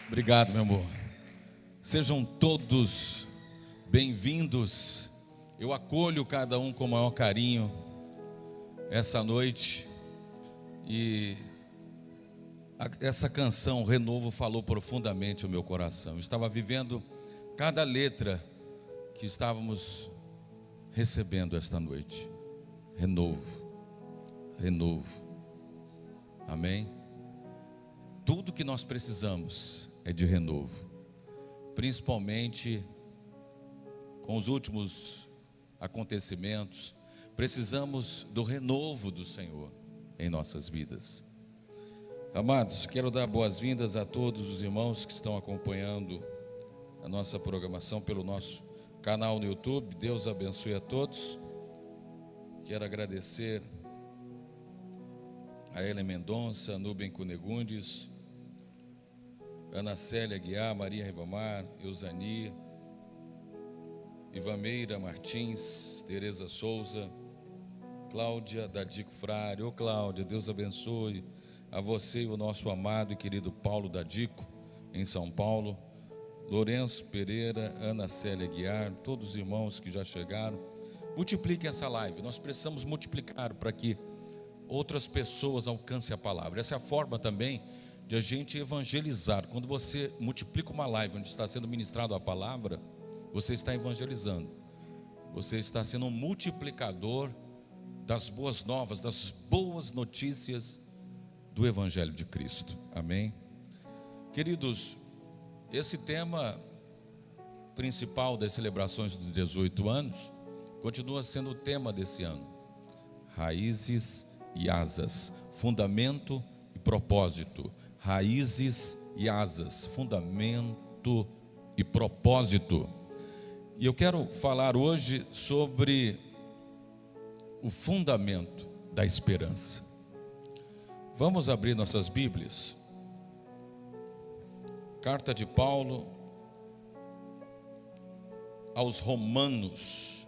Obrigado, meu amor. Sejam todos bem-vindos. Eu acolho cada um com o maior carinho essa noite. E essa canção, Renovo, falou profundamente o meu coração. Eu estava vivendo cada letra que estávamos recebendo esta noite. Renovo, renovo. Amém? Tudo que nós precisamos é de renovo, principalmente com os últimos acontecimentos. Precisamos do renovo do Senhor em nossas vidas. Amados, quero dar boas-vindas a todos os irmãos que estão acompanhando a nossa programação pelo nosso canal no YouTube. Deus abençoe a todos. Quero agradecer a Ellen Mendonça, Nubem Cunegundes, Ana Célia Guiar, Maria Ribamar, Eusani, Ivameira Martins, Tereza Souza, Cláudia Dadico Frade. Ô Cláudia, Deus abençoe a você e o nosso amado e querido Paulo Dadico, em São Paulo. Lourenço Pereira, Ana Célia Guiar, todos os irmãos que já chegaram. Multiplique essa live, nós precisamos multiplicar para que outras pessoas alcancem a palavra. Essa é a forma também de a gente evangelizar. Quando você multiplica uma live onde está sendo ministrado a palavra, você está evangelizando. Você está sendo um multiplicador das boas novas, das boas notícias do Evangelho de Cristo. Amém? Queridos, esse tema principal das celebrações dos 18 anos continua sendo o tema desse ano. Raízes e asas, fundamento e propósito. Raízes e asas, fundamento e propósito. E eu quero falar hoje sobre o fundamento da esperança. Vamos abrir nossas Bíblias. Carta de Paulo aos Romanos.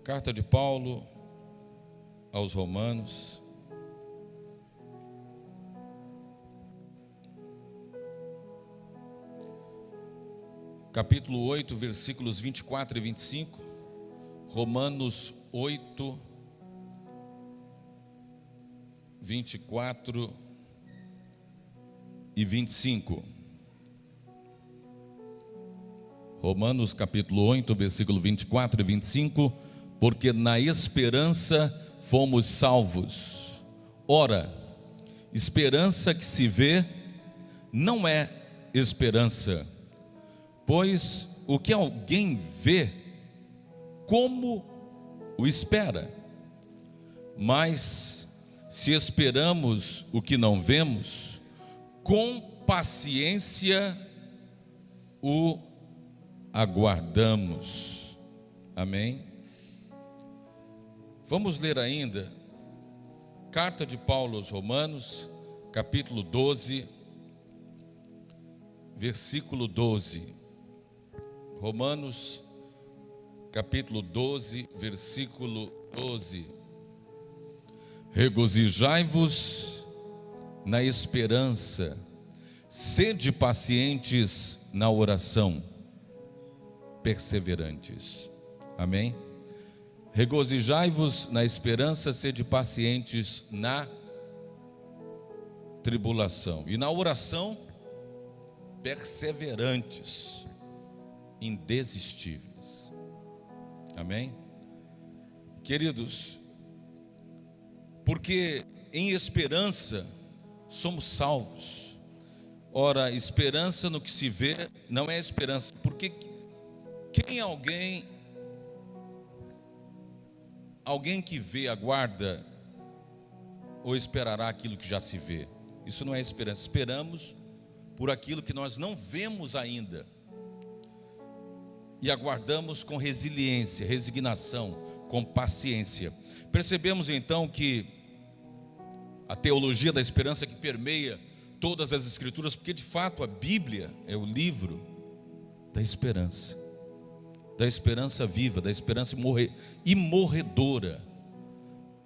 Carta de Paulo aos Romanos. Capítulo 8, versículos 24 e 25. Romanos 8, 24 e 25. Romanos capítulo 8, versículo 24 e 25. Porque na esperança fomos salvos. Ora, esperança que se vê não é esperança. Pois o que alguém vê, como o espera? Mas se esperamos o que não vemos, com paciência o aguardamos. Amém? Vamos ler ainda Carta de Paulo aos Romanos, capítulo 12, versículo 12. Romanos, capítulo 12, versículo 12. Regozijai-vos na esperança, sede pacientes na oração, perseverantes. Amém? Regozijai-vos na esperança, sede pacientes na tribulação. E na oração, perseverantes, indesistíveis. Amém? Queridos, porque em esperança somos salvos. Ora, esperança no que se vê não é esperança. Porque alguém que vê, aguarda ou esperará aquilo que já se vê? Isso não é esperança. Esperamos por aquilo que nós não vemos ainda. E aguardamos com resiliência, resignação, com paciência. Percebemos então que a teologia da esperança que permeia todas as escrituras, porque de fato a Bíblia é o livro da esperança viva, da esperança imorredora.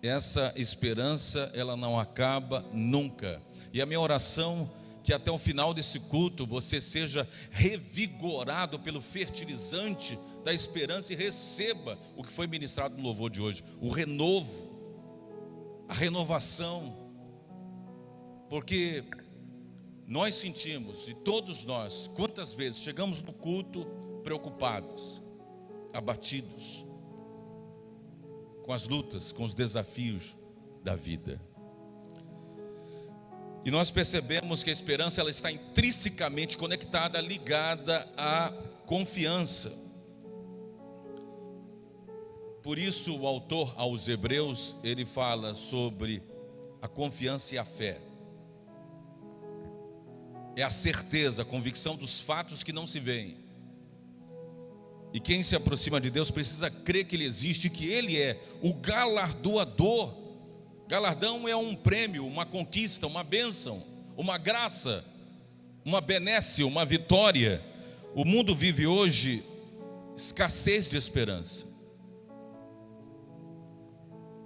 essa esperança, ela não acaba nunca. E a minha oração que até o final desse culto você seja revigorado pelo fertilizante da esperança e receba o que foi ministrado no louvor de hoje, o renovo, a renovação. Porque nós sentimos, e todos nós, quantas vezes chegamos no culto preocupados, abatidos, com as lutas, com os desafios da vida. E nós percebemos que a esperança, ela está intrinsecamente conectada, ligada à confiança. Por isso o autor aos Hebreus, ele fala sobre a confiança e a fé. É a certeza, a convicção dos fatos que não se veem. E quem se aproxima de Deus precisa crer que Ele existe, que Ele é o galardoador. Galardão é um prêmio, uma conquista, uma bênção, uma graça, uma benécia, uma vitória. O mundo vive hoje escassez de esperança.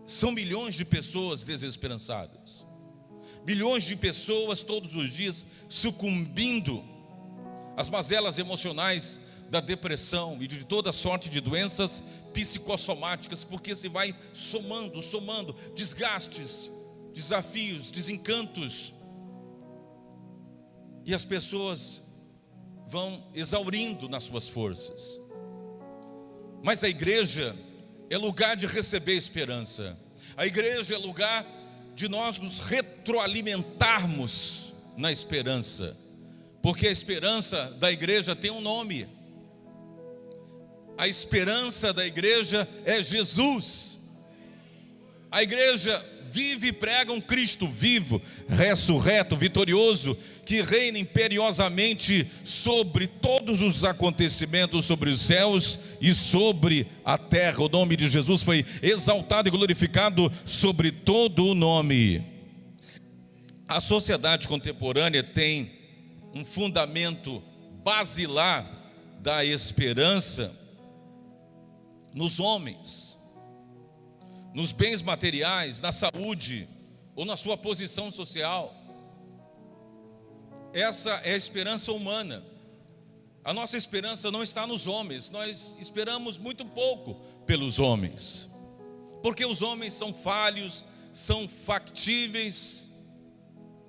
São milhões de pessoas desesperançadas. Milhões de pessoas todos os dias sucumbindo às mazelas emocionais da depressão e de toda sorte de doenças psicossomáticas, porque se vai somando desgastes, desafios, desencantos, e as pessoas vão exaurindo nas suas forças. Mas a igreja é lugar de receber esperança. A igreja é lugar de nós nos retroalimentarmos na esperança, porque a esperança da igreja tem um nome. A esperança da igreja é Jesus. A igreja vive e prega um Cristo vivo, ressurreto, vitorioso, que reina imperiosamente sobre todos os acontecimentos, sobre os céus e sobre a terra. O nome de Jesus foi exaltado e glorificado sobre todo o nome. A sociedade contemporânea tem um fundamento basilar da esperança nos homens, nos bens materiais, na saúde ou na sua posição social. Essa é a esperança humana. A nossa esperança não está nos homens. Nós esperamos muito pouco pelos homens, porque os homens são falhos, são factíveis,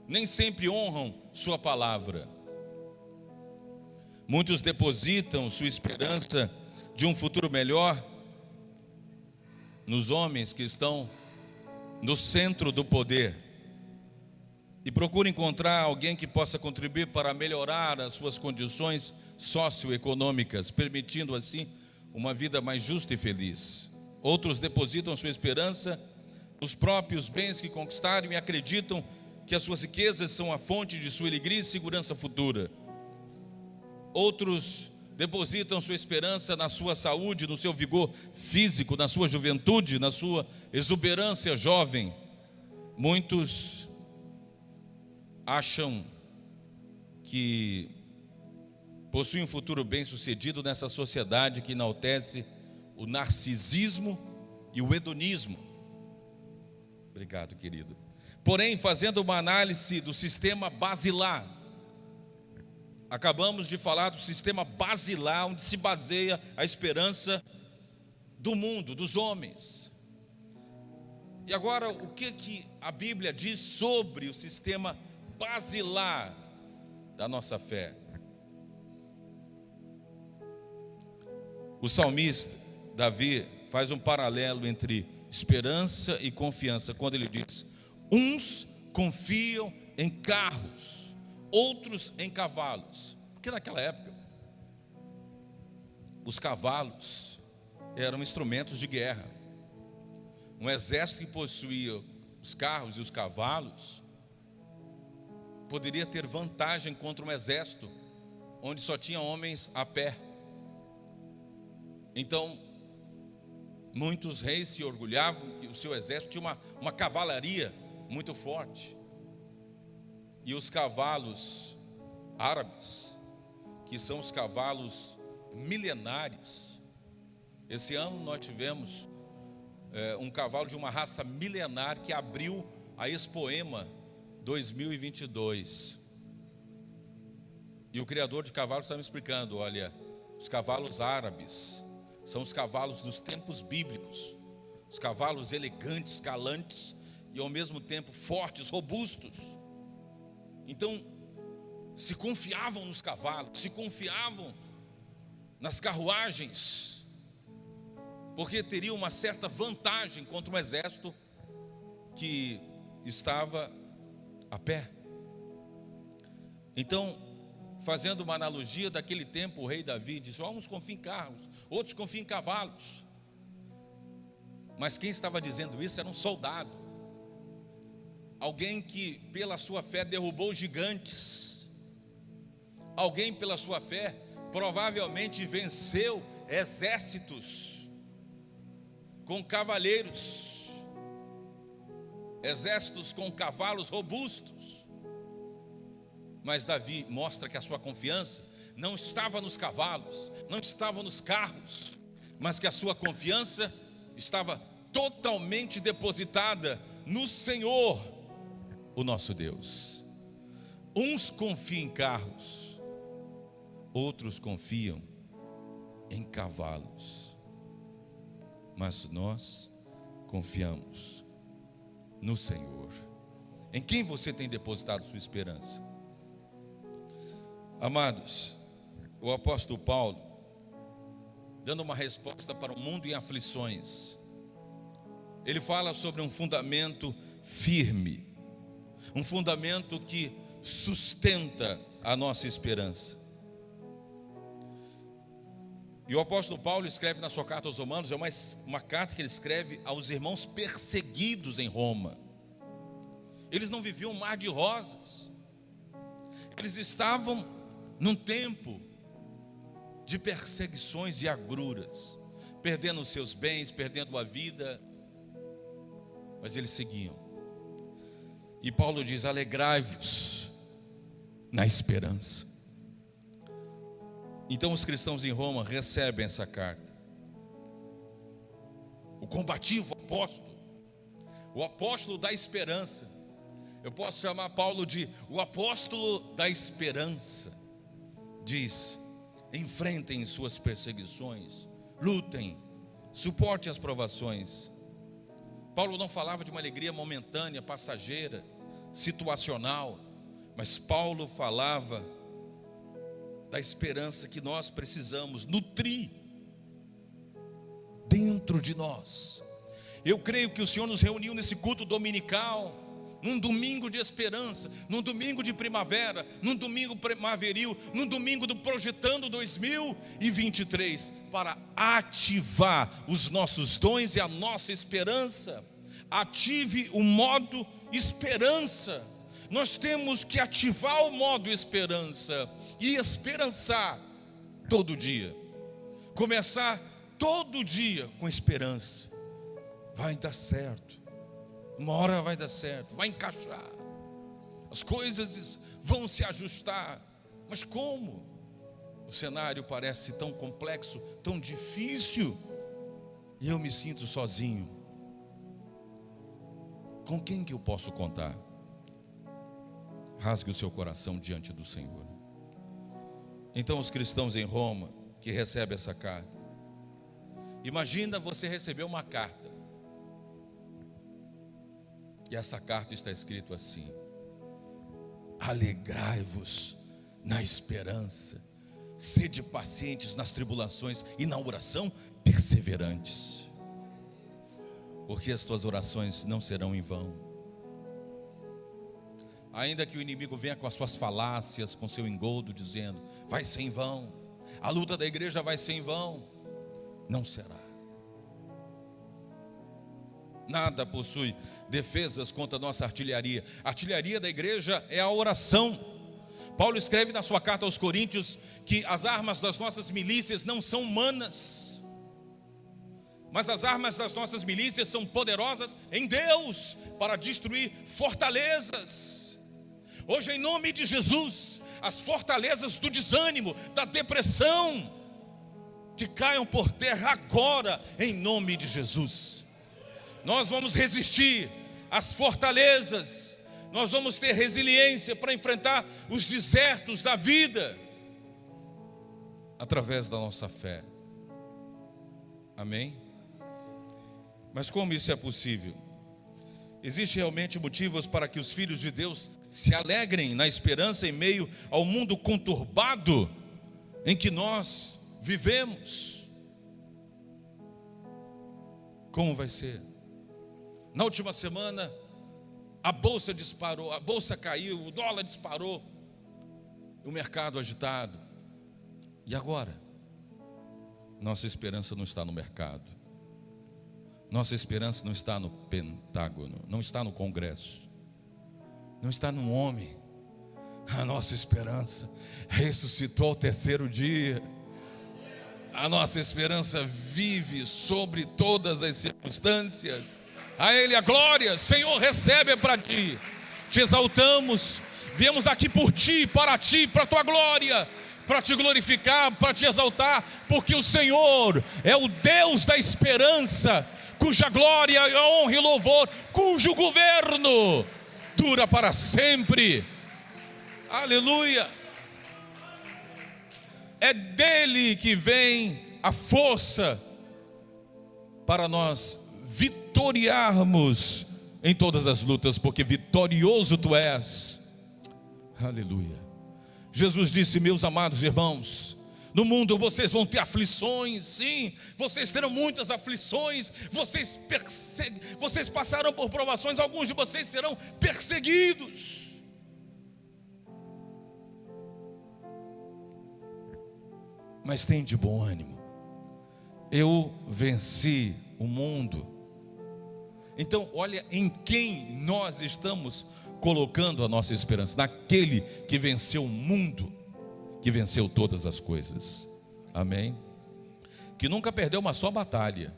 nem sempre honram sua palavra. Muitos depositam sua esperança de um futuro melhor nos homens que estão no centro do poder e procuram encontrar alguém que possa contribuir para melhorar as suas condições socioeconômicas, permitindo assim uma vida mais justa e feliz. Outros depositam sua esperança nos próprios bens que conquistaram e acreditam que as suas riquezas são a fonte de sua alegria e segurança futura. Outros depositam sua esperança na sua saúde, no seu vigor físico, na sua juventude, na sua exuberância jovem. Muitos acham que possuem um futuro bem-sucedido nessa sociedade que enaltece o narcisismo e o hedonismo. Obrigado, querido. Porém, fazendo uma análise do sistema basilar, acabamos de falar do sistema basilar, onde se baseia a esperança do mundo, dos homens. E agora, o que a Bíblia diz sobre o sistema basilar da nossa fé? O salmista Davi faz um paralelo entre esperança e confiança, quando ele diz: uns confiam em carros, outros em cavalos. Porque naquela época os cavalos eram instrumentos de guerra. Um exército que possuía os carros e os cavalos poderia ter vantagem contra um exército onde só tinha homens a pé. Então muitos reis se orgulhavam que o seu exército tinha uma cavalaria muito forte. E os cavalos árabes, que são os cavalos milenares. Esse ano nós tivemos um cavalo de uma raça milenar que abriu a Expoema 2022. E o criador de cavalos está me explicando: olha, os cavalos árabes são os cavalos dos tempos bíblicos, os cavalos elegantes, galantes e ao mesmo tempo fortes, robustos. Então, se confiavam nos cavalos, se confiavam nas carruagens, porque teriam uma certa vantagem contra um exército que estava a pé. Então, fazendo uma analogia daquele tempo, o rei Davi disse: uns confiam em carros, outros confiam em cavalos. Mas quem estava dizendo isso era um soldado, alguém que pela sua fé derrubou gigantes, alguém pela sua fé provavelmente venceu exércitos com cavaleiros, exércitos com cavalos robustos. Mas Davi mostra que a sua confiança não estava nos cavalos, não estava nos carros, mas que a sua confiança estava totalmente depositada no Senhor, o nosso Deus. Uns confiam em carros, outros confiam em cavalos, mas nós confiamos no Senhor. Em quem você tem depositado sua esperança? Amados, o apóstolo Paulo, dando uma resposta para o mundo em aflições, ele fala sobre um fundamento firme, um fundamento que sustenta a nossa esperança. E o apóstolo Paulo escreve na sua carta aos Romanos, é uma carta que ele escreve aos irmãos perseguidos em Roma. Eles não viviam um mar de rosas, eles estavam num tempo de perseguições e agruras, perdendo os seus bens, perdendo a vida, mas eles seguiam. E Paulo diz: alegrai-vos na esperança. Então os cristãos em Roma recebem essa carta. O combativo apóstolo, o apóstolo da esperança. Eu posso chamar Paulo de o apóstolo da esperança. Diz: enfrentem suas perseguições, lutem, suportem as provações. Paulo não falava de uma alegria momentânea, passageira, situacional, mas Paulo falava da esperança que nós precisamos nutrir dentro de nós. Eu creio que o Senhor nos reuniu nesse culto dominical, num domingo de esperança, num domingo de primavera, num domingo primaveril, num domingo do Projetando 2023, para ativar os nossos dons e a nossa esperança. Ative o modo esperança. Nós temos que ativar o modo esperança e esperançar todo dia. Começar todo dia com esperança. Vai dar certo. Uma hora vai dar certo, vai encaixar. As coisas vão se ajustar. Mas como? O cenário parece tão complexo, tão difícil, e eu me sinto sozinho. Com quem que eu posso contar? Rasgue o seu coração diante do Senhor. Então os cristãos em Roma que recebem essa carta, imagina você receber uma carta, e essa carta está escrito assim: alegrai-vos na esperança, sede pacientes nas tribulações e na oração perseverantes, porque as tuas orações não serão em vão. Ainda que o inimigo venha com as suas falácias, com seu engodo, dizendo: vai ser em vão, a luta da igreja vai ser em vão, não será. Nada possui defesas contra a nossa artilharia. A artilharia da igreja é a oração. Paulo escreve na sua carta aos Coríntios que as armas das nossas milícias não são humanas, mas as armas das nossas milícias são poderosas em Deus para destruir fortalezas. Hoje, em nome de Jesus, as fortalezas do desânimo, da depressão, que caiam por terra agora, em nome de Jesus. nós vamos resistir às fortalezas, nós vamos ter resiliência para enfrentar os desertos da vida, através da nossa fé. Amém? Mas como isso é possível? Existem realmente motivos para que os filhos de Deus se alegrem na esperança em meio ao mundo conturbado em que nós vivemos? Como vai ser? Na última semana, a bolsa disparou, a bolsa caiu, o dólar disparou, o mercado agitado. E agora? Nossa esperança não está no mercado, nossa esperança não está no Pentágono, não está no Congresso, não está no homem. A nossa esperança ressuscitou ao terceiro dia. A nossa esperança vive sobre todas as circunstâncias. A Ele a glória. Senhor, recebe para ti. Te exaltamos. Viemos aqui por ti, para a tua glória, para te glorificar, para te exaltar, porque o Senhor é o Deus da esperança, cuja glória, honra e louvor, cujo governo dura para sempre. Aleluia. É dele que vem a força para nós vitoriarmos em todas as lutas, porque vitorioso tu és. Aleluia. Jesus disse: meus amados irmãos, no mundo vocês vão ter aflições, sim, vocês terão muitas aflições, vocês passarão por provações, alguns de vocês serão perseguidos. Mas tem de bom ânimo, eu venci o mundo. Então olha em quem nós estamos colocando a nossa esperança: naquele que venceu o mundo, que venceu todas as coisas. Amém? Que nunca perdeu uma só batalha.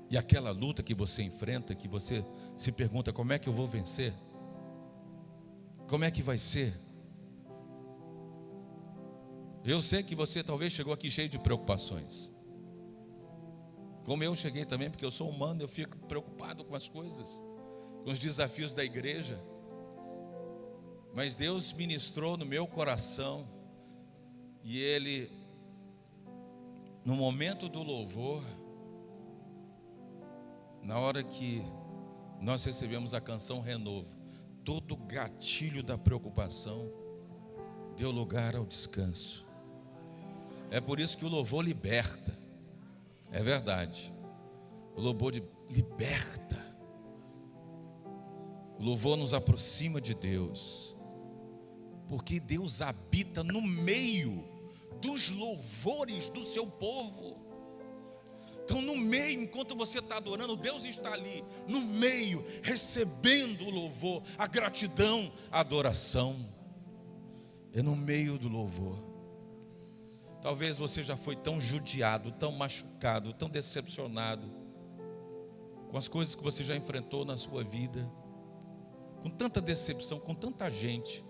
E aquela luta que você enfrenta, que você se pergunta: como é que eu vou vencer? Como é que vai ser? Eu sei que você talvez chegou aqui cheio de preocupações, como eu cheguei também, porque eu sou humano, eu fico preocupado com as coisas, com os desafios da igreja. Mas Deus ministrou no meu coração, e Ele, no momento do louvor, na hora que nós recebemos a canção Renovo, todo o gatilho da preocupação deu lugar ao descanso. É por isso que o louvor liberta. É verdade. O louvor liberta. O louvor nos aproxima de Deus, porque Deus habita no meio dos louvores do seu povo. Então no meio, enquanto você está adorando, Deus está ali, no meio, recebendo o louvor, a gratidão, a adoração. É no meio do louvor. Talvez você já foi tão judiado, tão machucado, tão decepcionado com as coisas que você já enfrentou na sua vida, com tanta decepção, com tanta gente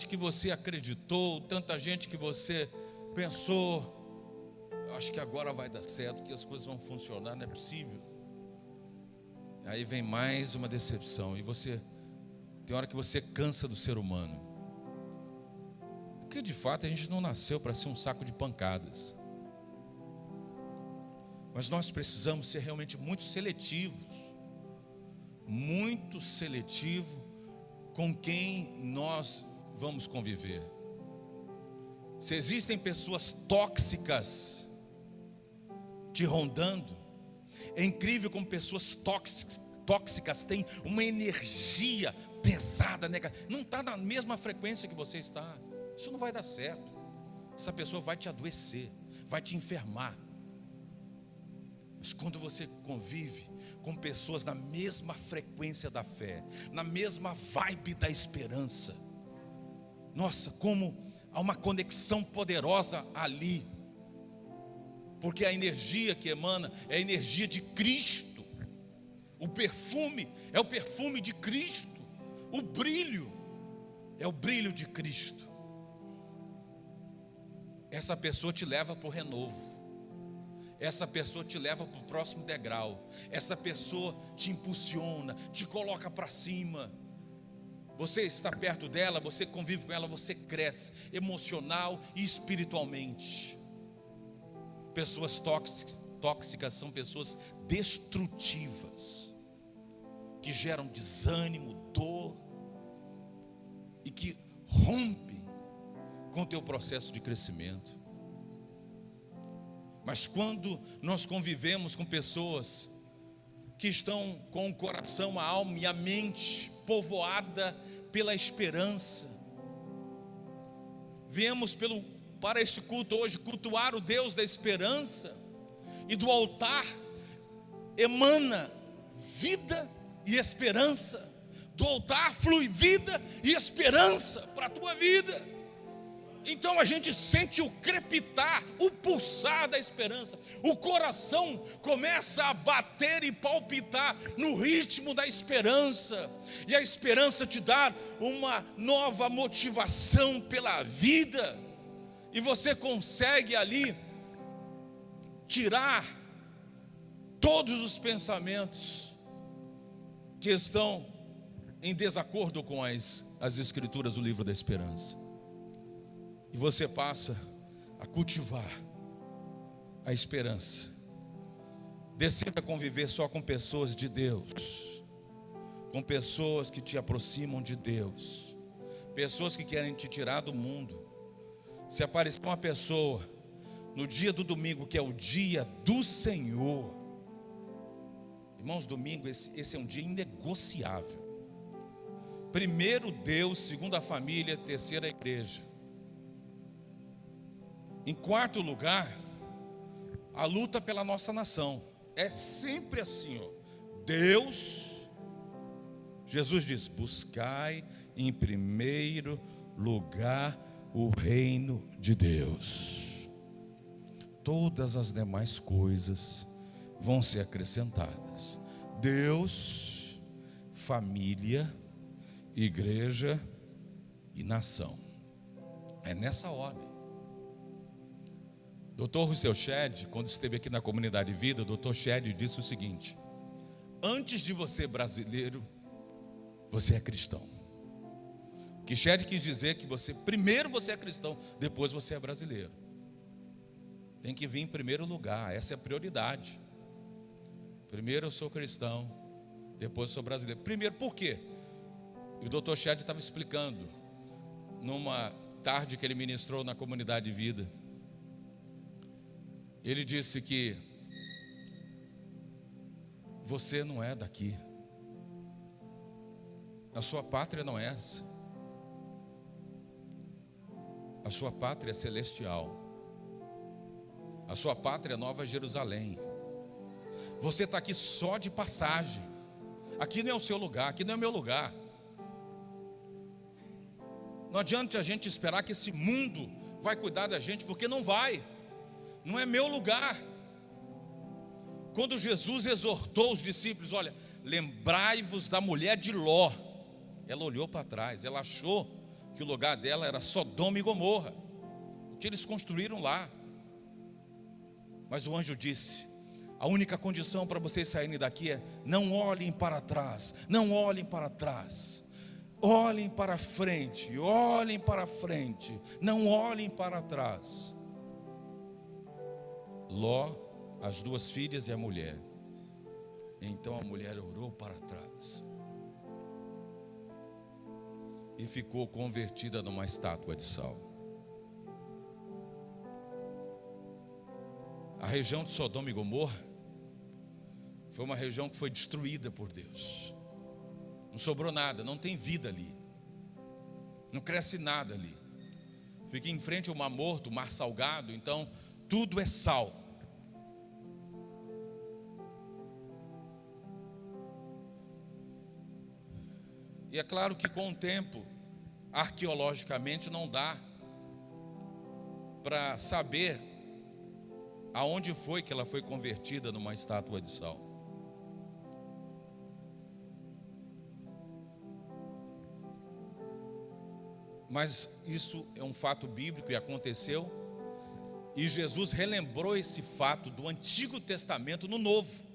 que você acreditou, tanta gente que você pensou: acho que agora vai dar certo, que as coisas vão funcionar, não é possível. Aí vem mais uma decepção, e você tem hora que você cansa do ser humano, porque de fato a gente não nasceu para ser um saco de pancadas. Mas nós precisamos ser realmente muito seletivos com quem nós vamos conviver. Se existem pessoas tóxicas te rondando, é incrível como pessoas tóxicas têm uma energia pesada, não está na mesma frequência que você está. Isso não vai dar certo. Essa pessoa vai te adoecer, vai te enfermar. Mas quando você convive com pessoas na mesma frequência da fé, na mesma vibe da esperança, nossa, como há uma conexão poderosa ali, porque a energia que emana é a energia de Cristo. O perfume é o perfume de Cristo. O brilho é o brilho de Cristo. Essa pessoa te leva para o renovo. essa pessoa te leva para o próximo degrau. Essa pessoa te impulsiona, te coloca para cima. Você está perto dela, você convive com ela, você cresce emocional e espiritualmente. Pessoas tóxicas são pessoas destrutivas, que geram desânimo, dor, e que rompem com o teu processo de crescimento. Mas quando nós convivemos com pessoas que estão com o coração, a alma e a mente povoada pela esperança, viemos para este culto hoje cultuar o Deus da esperança, e do altar emana vida e esperança. Do altar flui vida e esperança para a tua vida. Então a gente sente o crepitar, o pulsar da esperança. O coração começa a bater e palpitar no ritmo da esperança. E a esperança te dá uma nova motivação pela vida. E você consegue ali tirar todos os pensamentos que estão em desacordo com as escrituras do livro da esperança. E você passa a cultivar a esperança. Decida conviver só com pessoas de Deus, com pessoas que te aproximam de Deus, pessoas que querem te tirar do mundo. Se aparecer uma pessoa no dia do domingo, que é o dia do Senhor, irmãos, domingo esse é um dia inegociável. Primeiro Deus, segundo a família, terceira a igreja. Em quarto lugar, a luta pela nossa nação. É sempre assim, ó. Deus, Jesus diz: buscai em primeiro lugar o reino de Deus. Todas as demais coisas vão ser acrescentadas. Deus, família, igreja e nação. É nessa ordem. Dr. Rousseau Shedd, quando esteve aqui na Comunidade de Vida, o Dr. Shedd disse o seguinte: antes de você brasileiro, você é cristão. Que Shedd quis dizer que primeiro você é cristão, depois você é brasileiro. Tem que vir em primeiro lugar, essa é a prioridade. Primeiro eu sou cristão, depois eu sou brasileiro. Primeiro, por quê? E o Dr. Shedd estava explicando numa tarde que ele ministrou na Comunidade de Vida. Ele disse que você não é daqui. A sua pátria não é essa. A sua pátria é celestial. A sua pátria é Nova Jerusalém. Você está aqui só de passagem. Aqui não é o seu lugar, aqui não é o meu lugar. Não adianta a gente esperar que esse mundo vai cuidar da gente, porque não vai. Não é meu lugar. Quando Jesus exortou os discípulos: olha, lembrai-vos da mulher de Ló. Ela olhou para trás, ela achou que o lugar dela era Sodoma e Gomorra, o que eles construíram lá. Mas o anjo disse: a única condição para vocês saírem daqui é: não olhem para trás, não olhem para trás. Olhem para frente, não olhem para trás. Ló, as duas filhas e a mulher. Então a mulher orou para trás e ficou convertida numa estátua de sal. A região de Sodoma e Gomorra foi uma região que foi destruída por Deus. Não sobrou nada, não tem vida ali, não cresce nada ali. Fica em frente ao Mar Morto, o Mar Salgado, então tudo é sal. E é claro que com o tempo, arqueologicamente, não dá para saber aonde foi que ela foi convertida numa estátua de sal. Mas isso é um fato bíblico e aconteceu. E Jesus relembrou esse fato do Antigo Testamento no Novo,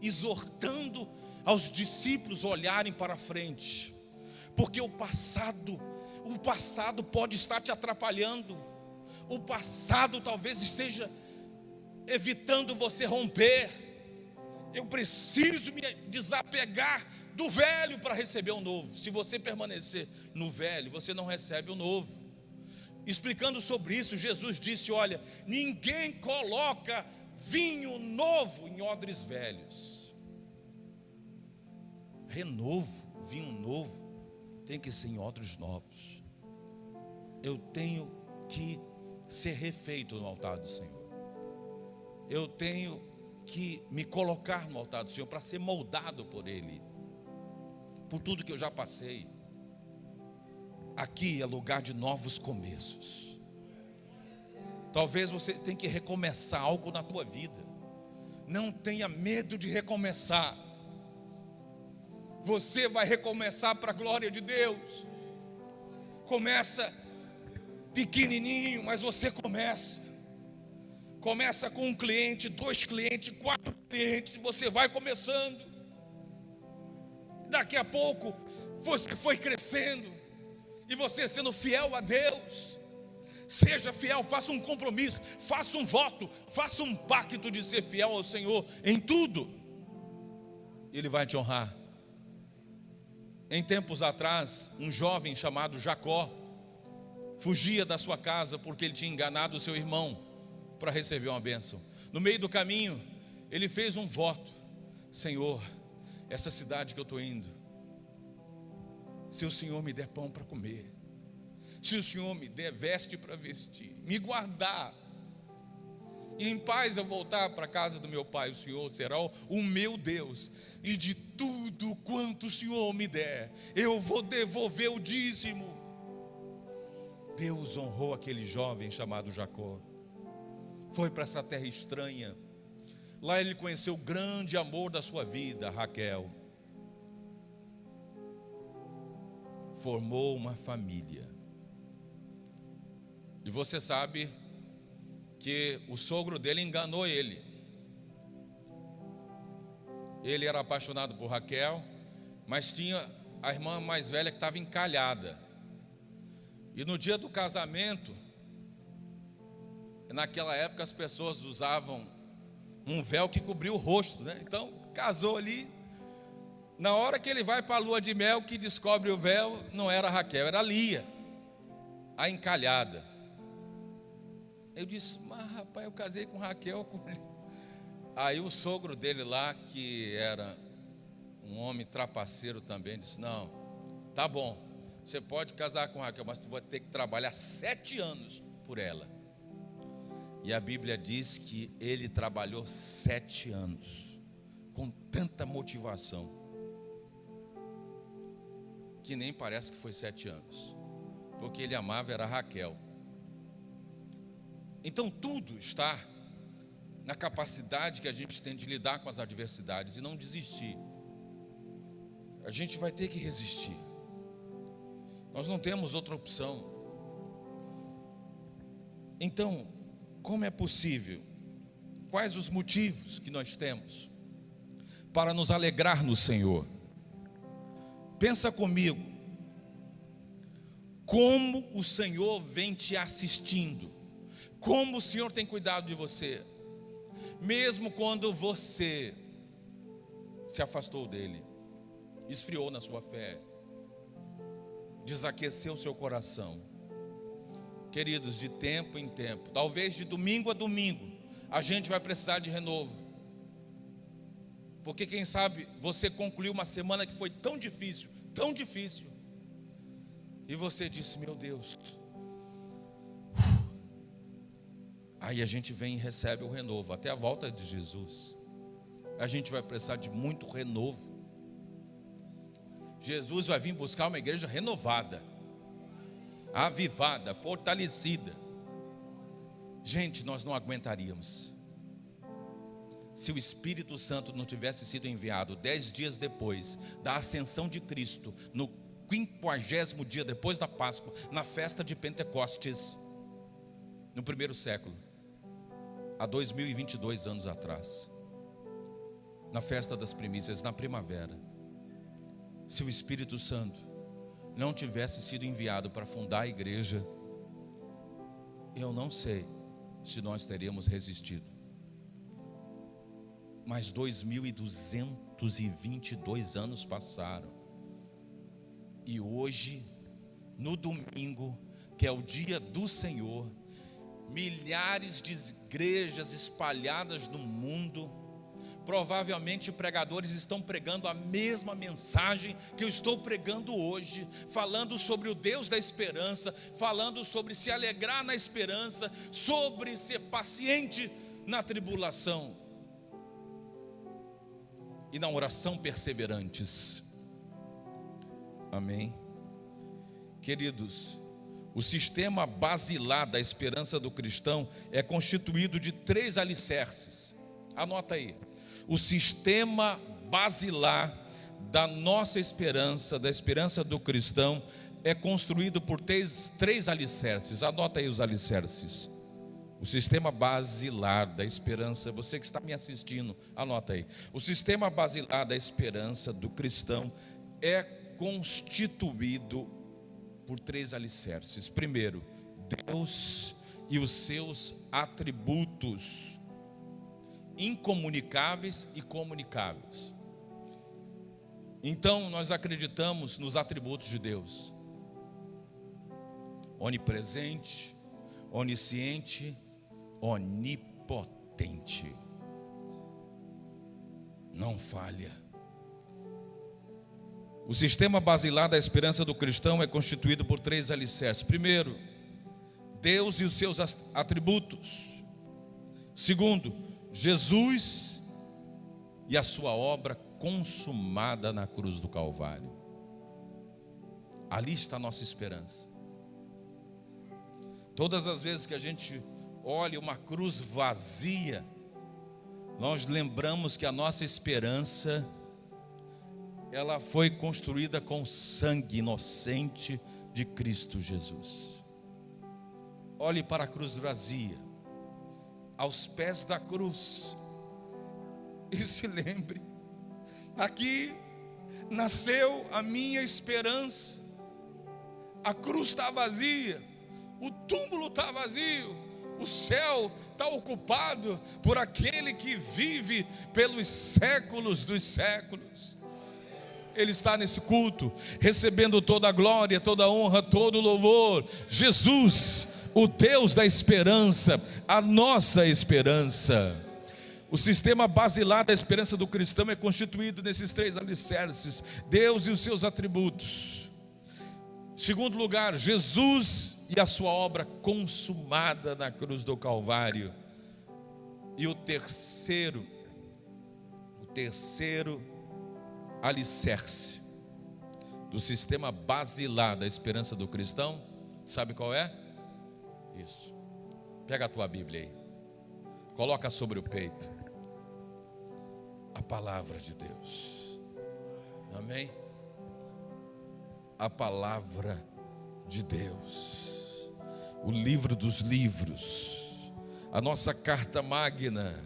exortando aos discípulos olharem para frente, porque o passado pode estar te atrapalhando, o passado talvez esteja evitando você romper. Eu preciso me desapegar do velho para receber o novo. Se você permanecer no velho, você não recebe o novo. Explicando sobre isso, Jesus disse: olha, ninguém coloca vinho novo em odres velhos. Renovo, vinho novo, tem que ser em odres novos. Eu tenho que ser refeito no altar do Senhor. Eu tenho que me colocar no altar do Senhor para ser moldado por Ele, por tudo que eu já passei. Aqui é lugar de novos começos. Talvez você tenha que recomeçar algo na tua vida. Não tenha medo de recomeçar. Você vai recomeçar para a glória de Deus. Começa pequenininho, mas você começa. Começa com um cliente, 2 clientes, 4 clientes, você vai começando. Daqui a pouco você foi crescendo. E você sendo fiel a Deus. Seja fiel, faça um compromisso, faça um voto, faça um pacto de ser fiel ao Senhor em tudo. Ele vai te honrar. Em tempos atrás, um jovem chamado Jacó fugia da sua casa porque ele tinha enganado o seu irmão para receber uma bênção. No meio do caminho, ele fez um voto: Senhor, essa cidade que eu estou indo, se o Senhor me der pão para comer, se o Senhor me der veste para vestir, me guardar, e em paz eu voltar para a casa do meu pai, o Senhor será o meu Deus, e de tudo quanto o Senhor me der, eu vou devolver o dízimo. Deus honrou aquele jovem chamado Jacó. Foi para essa terra estranha. Lá ele conheceu o grande amor da sua vida, Raquel. Formou uma família. E você sabe que o sogro dele enganou ele. Ele era apaixonado por Raquel, mas tinha a irmã mais velha que estava encalhada. E no dia do casamento, naquela época as pessoas usavam um véu que cobria o rosto, né? Então casou ali. Na hora que ele vai para a lua de mel, que descobre o véu, não era Raquel, era Lia, a encalhada. Eu disse: mas rapaz, eu casei com Raquel. Aí o sogro dele lá, que era um homem trapaceiro também, disse: não, tá bom, você pode casar com Raquel, mas tu vai ter que trabalhar 7 anos por ela. E a Bíblia diz que ele trabalhou 7 anos, com tanta motivação, que nem parece que foi 7 anos, porque ele amava era Raquel. Então tudo está na capacidade que a gente tem de lidar com as adversidades e não desistir. A gente vai ter que resistir. Nós não temos outra opção. Então, como é possível? Quais os motivos que nós temos para nos alegrar no Senhor? Pensa comigo, como o Senhor vem te assistindo, como o Senhor tem cuidado de você, mesmo quando você se afastou dele, esfriou na sua fé, desaqueceu o seu coração. Queridos, de tempo em tempo, talvez de domingo a domingo, a gente vai precisar de renovo. Porque quem sabe você concluiu uma semana que foi tão difícil, e você disse: meu Deus. Aí a gente vem e recebe o renovo, até a volta de Jesus. A gente vai precisar de muito renovo. Jesus vai vir buscar uma igreja renovada, avivada, fortalecida. Gente, nós não aguentaríamos se o Espírito Santo não tivesse sido enviado 10 dias depois da ascensão de Cristo, no 50º dia depois da Páscoa, na festa de Pentecostes, no 1º século. há 2022 anos atrás, na festa das primícias, na primavera, se o Espírito Santo não tivesse sido enviado para fundar a igreja, eu não sei se nós teríamos resistido. Mas 2222 anos passaram, e hoje, no domingo, que é o dia do Senhor, milhares de igrejas espalhadas no mundo, provavelmente pregadores estão pregando a mesma mensagem que eu estou pregando hoje, falando sobre o Deus da esperança, falando sobre se alegrar na esperança, sobre ser paciente na tribulação e na oração perseverantes. Amém? Queridos, o sistema basilar da esperança do cristão é constituído de 3 alicerces. Anota aí. O sistema basilar da nossa esperança, da esperança do cristão, é construído por três alicerces. Anota aí os alicerces. O sistema basilar da esperança, você que está me assistindo, anota aí. O sistema basilar da esperança do cristão é constituído por 3 alicerces. Primeiro, Deus e os seus atributos incomunicáveis e comunicáveis. Então nós acreditamos nos atributos de Deus: onipresente, onisciente, onipotente. Não falha. O sistema basilar da esperança do cristão é constituído por 3 alicerces. Primeiro, Deus e os seus atributos. Segundo, Jesus e a sua obra consumada na cruz do Calvário. Ali está a nossa esperança. Todas as vezes que a gente olha uma cruz vazia, nós lembramos que a nossa esperança, ela foi construída com o sangue inocente de Cristo Jesus. Olhe para a cruz vazia, aos pés da cruz, e se lembre: aqui nasceu a minha esperança. A cruz está vazia, o túmulo está vazio, o céu está ocupado por aquele que vive pelos séculos dos séculos. Ele está nesse culto, recebendo toda a glória, toda a honra, todo o louvor. Jesus, o Deus da esperança, a nossa esperança. O sistema basilar da esperança do cristão é constituído nesses 3 alicerces: Deus e os seus atributos. Segundo lugar, Jesus e a sua obra consumada na cruz do Calvário. E o terceiro alicerce do sistema basilar da esperança do cristão, sabe qual é? Isso. Pega a tua Bíblia aí, coloca sobre o peito a palavra de Deus. Amém? A palavra de Deus, o livro dos livros, a nossa carta magna,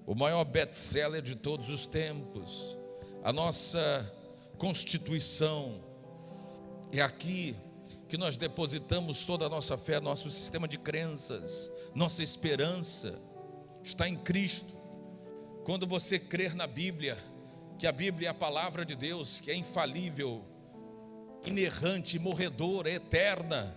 o maior best-seller de todos os tempos, a nossa constituição. É aqui que nós depositamos toda a nossa fé, nosso sistema de crenças, nossa esperança está em Cristo. Quando você crer na Bíblia, que a Bíblia é a palavra de Deus, que é infalível, inerrante, morredora, eterna,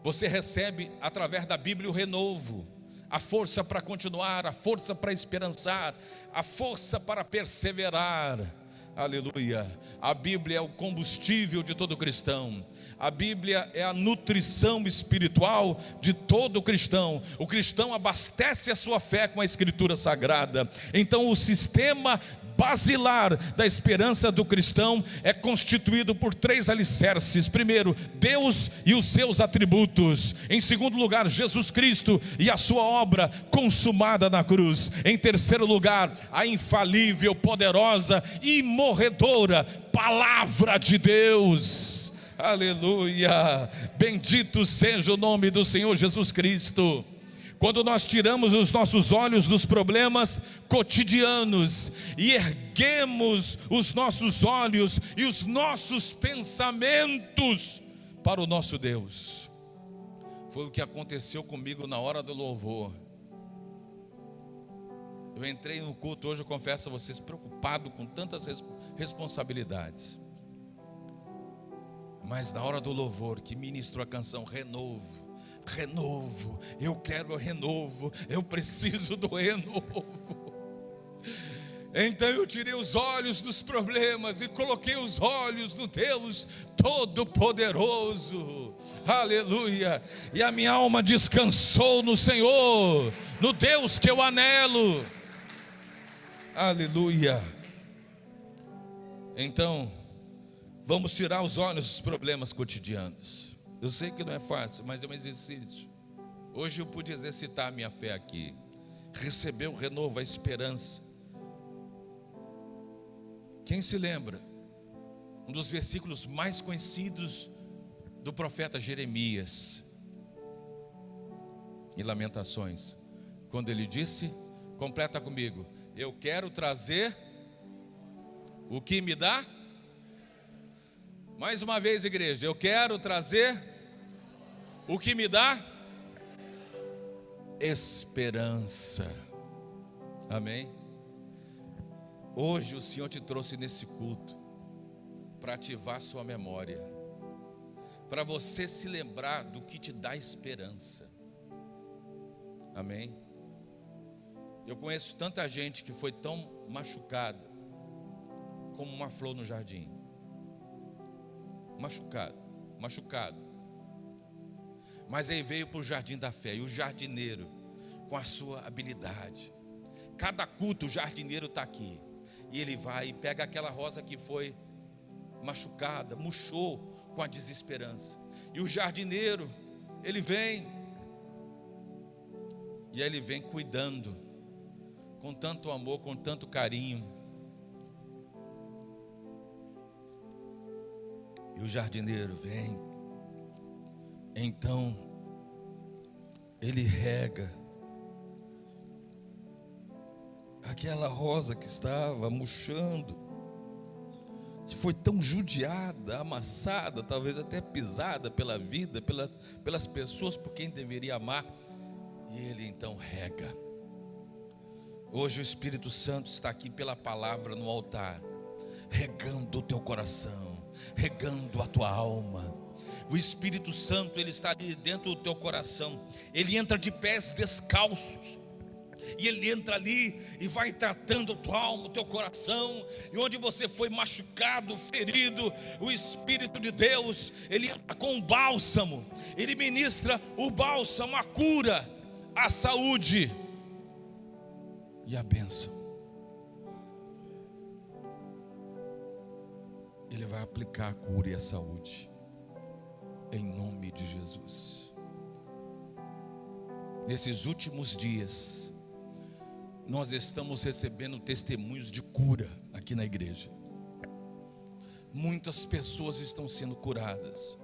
você recebe através da Bíblia o renovo, a força para continuar, a força para esperançar, a força para perseverar. Aleluia. A Bíblia é o combustível de todo cristão. A Bíblia é a nutrição espiritual de todo cristão. O cristão abastece a sua fé com a Escritura Sagrada. Então o sistema basilar da esperança do cristão é constituído por 3 alicerces. Primeiro, Deus e os seus atributos. Em segundo lugar, Jesus Cristo e a sua obra consumada na cruz. Em terceiro lugar, a infalível, poderosa e morredora palavra de Deus. Aleluia, bendito seja o nome do Senhor Jesus Cristo. quando nós tiramos os nossos olhos dos problemas cotidianos e erguemos os nossos olhos e os nossos pensamentos para o nosso Deus. Foi o que aconteceu comigo na hora do louvor. Eu entrei no culto hoje, eu confesso a vocês, preocupado com tantas responsabilidades. Mas na hora do louvor, que ministrou a canção Renovo, renovo, eu quero renovo, eu preciso do renovo. Então eu tirei os olhos dos problemas e coloquei os olhos no Deus Todo-Poderoso, aleluia, e a minha alma descansou no Senhor, no Deus que eu anelo, aleluia. Então, vamos tirar os olhos dos problemas cotidianos. Eu sei que não é fácil, mas é um exercício. Hoje eu pude exercitar a minha fé aqui, receber o renovo, a esperança. Quem se lembra? Um dos versículos mais conhecidos do profeta Jeremias, em Lamentações, quando ele disse, completa comigo: eu quero trazer o que me dá. Mais uma vez, igreja, eu quero trazer o que me dá esperança. Amém? Hoje o Senhor te trouxe nesse culto para ativar sua memória, para você se lembrar do que te dá esperança. Amém? Eu conheço tanta gente que foi tão machucada como uma flor no jardim. Machucado. Mas aí veio para o jardim da fé, e o jardineiro, com a sua habilidade, cada culto o jardineiro está aqui, e ele vai e pega aquela rosa que foi machucada, murchou com a desesperança, e o jardineiro, ele vem, e aí ele vem cuidando, com tanto amor, com tanto carinho. E o jardineiro vem, então ele rega aquela rosa que estava murchando, que foi tão judiada, amassada, talvez até pisada pela vida, pelas pessoas por quem deveria amar, e ele então rega. Hoje o Espírito Santo está aqui pela palavra no altar, regando o teu coração, regando a tua alma. O Espírito Santo, ele está ali dentro do teu coração. Ele entra de pés descalços, e ele entra ali e vai tratando a tua alma, o teu coração. E onde você foi machucado, ferido, o Espírito de Deus, ele entra com o bálsamo. Ele ministra o bálsamo, a cura, a saúde e a bênção. Ele vai aplicar a cura e a saúde, em nome de Jesus. Nesses últimos dias, nós estamos recebendo testemunhos de cura aqui na igreja. Muitas pessoas estão sendo curadas.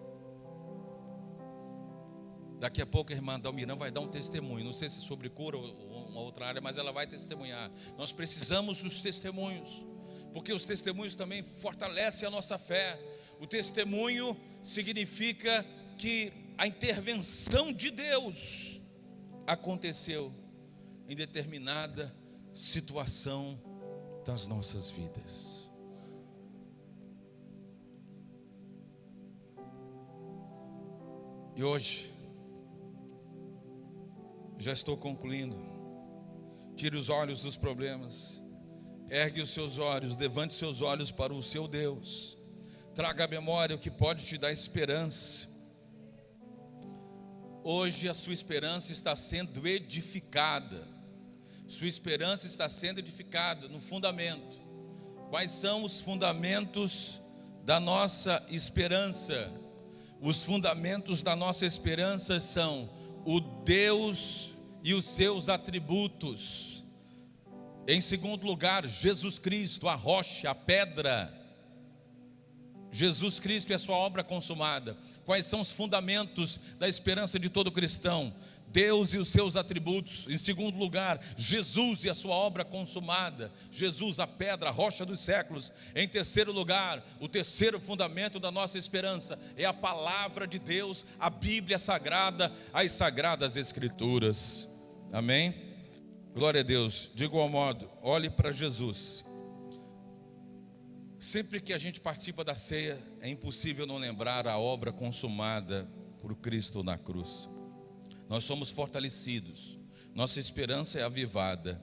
Daqui a pouco a irmã Dalmirã vai dar um testemunho, não sei se sobre cura ou uma outra área, mas ela vai testemunhar. Nós precisamos dos testemunhos, porque os testemunhos também fortalecem a nossa fé. O testemunho significa que a intervenção de Deus aconteceu em determinada situação das nossas vidas. E hoje, já estou concluindo. Tire os olhos dos problemas, ergue os seus olhos, levante seus olhos para o seu Deus. Traga à memória o que pode te dar esperança. Hoje a sua esperança está sendo edificada. Sua esperança está sendo edificada no fundamento. Quais são os fundamentos da nossa esperança? Os fundamentos da nossa esperança são o Deus e os seus atributos. Em segundo lugar, Jesus Cristo, a rocha, a pedra. Jesus Cristo e a sua obra consumada. Quais são os fundamentos da esperança de todo cristão? Deus e os seus atributos. Em segundo lugar, Jesus e a sua obra consumada. Jesus, a pedra, a rocha dos séculos. Em terceiro lugar, o terceiro fundamento da nossa esperança é a palavra de Deus, a Bíblia Sagrada, as Sagradas Escrituras. Amém? Glória a Deus. De igual modo, olhe para Jesus. Sempre que a gente participa da ceia, é impossível não lembrar a obra consumada por Cristo na cruz. Nós somos fortalecidos, nossa esperança é avivada.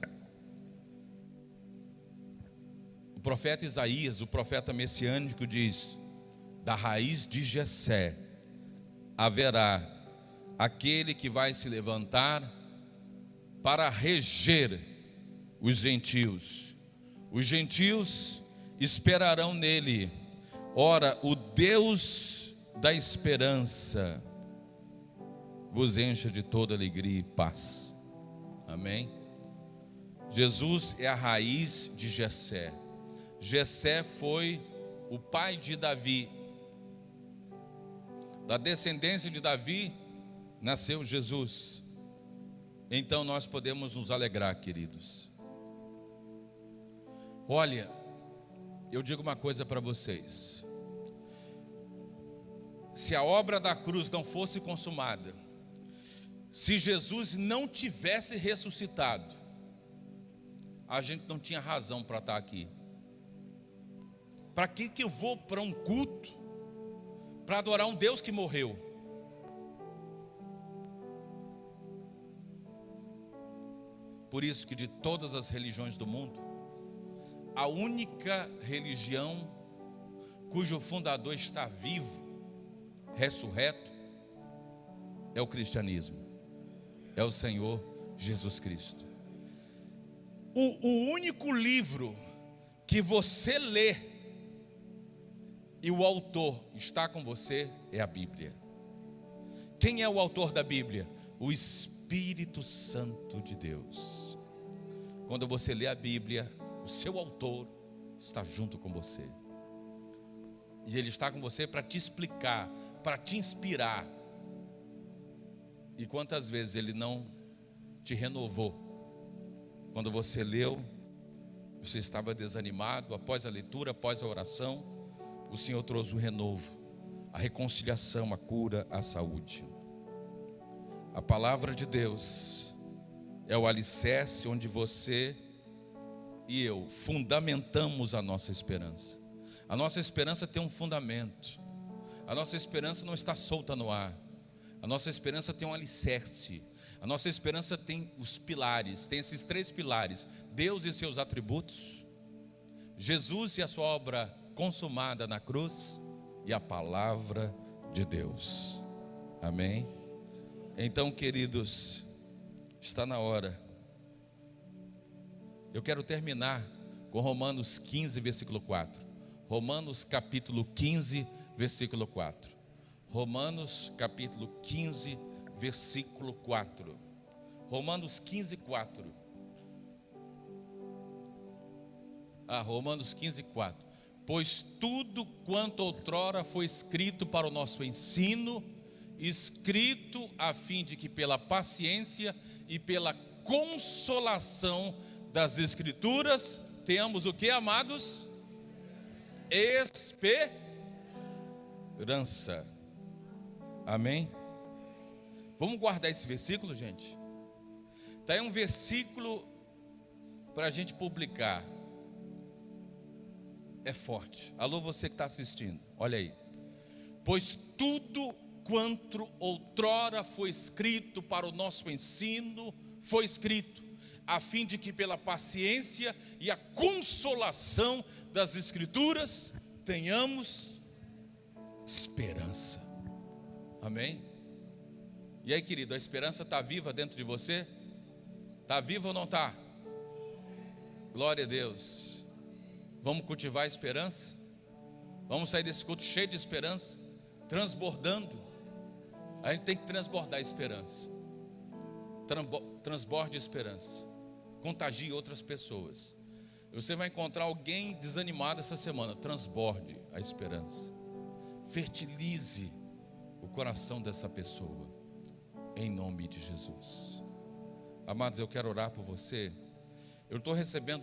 O profeta Isaías, o profeta messiânico, diz: da raiz de Jessé haverá aquele que vai se levantar para reger os gentios. Os gentios esperarão nele. Ora, o Deus da esperança vos encha de toda alegria e paz. Amém? Jesus é a raiz de Jessé. Jessé foi o pai de Davi. Da descendência de Davi nasceu Jesus. Então nós podemos nos alegrar, queridos. Olha, eu digo uma coisa para vocês. Se a obra da cruz não fosse consumada, se Jesus não tivesse ressuscitado, a gente não tinha razão para estar aqui. Para que eu vou para um culto para adorar um Deus que morreu? Por isso que de todas as religiões do mundo, a única religião cujo fundador está vivo, ressurreto, é o cristianismo. É o Senhor Jesus Cristo. O único livro que você lê e o autor está com você é a Bíblia. Quem é o autor da Bíblia? O Espírito Santo de Deus. Quando você lê a Bíblia, o seu autor está junto com você. E ele está com você para te explicar, para te inspirar. E quantas vezes ele não te renovou? Quando você leu, você estava desanimado, após a leitura, após a oração, o Senhor trouxe o renovo, a reconciliação, a cura, a saúde. A palavra de Deus é o alicerce onde você e eu fundamentamos a nossa esperança. A nossa esperança tem um fundamento. A nossa esperança não está solta no ar. A nossa esperança tem um alicerce. A nossa esperança tem os pilares. Tem esses três pilares: Deus e seus atributos, Jesus e a sua obra consumada na cruz, e a palavra de Deus. Amém? Então, queridos, está na hora. Eu quero terminar com Romanos 15, versículo 4. Romanos capítulo 15, versículo 4. Romanos capítulo 15, versículo 4. Romanos 15, 4. Romanos 15, 4. Pois tudo quanto outrora foi escrito para o nosso ensino, escrito a fim de que pela paciência e pela consolação das Escrituras tenhamos o que, amados? Esperança. Amém? Vamos guardar esse versículo, gente? Está aí um versículo para a gente publicar. É forte. Alô, você que está assistindo, olha aí. Pois tudo quanto outrora foi escrito para o nosso ensino, foi escrito, a fim de que pela paciência e a consolação das Escrituras tenhamos esperança. Amém? E aí, querido, a esperança está viva dentro de você? Está viva ou não está? Glória a Deus. Vamos cultivar a esperança? Vamos sair desse culto cheio de esperança, transbordando. A gente tem que transbordar a esperança. Transborde a esperança. Contagie outras pessoas. Você vai encontrar alguém desanimado essa semana. Transborde a esperança. Fertilize o coração dessa pessoa. em nome de Jesus. Amados, eu quero orar por você. Eu estou recebendo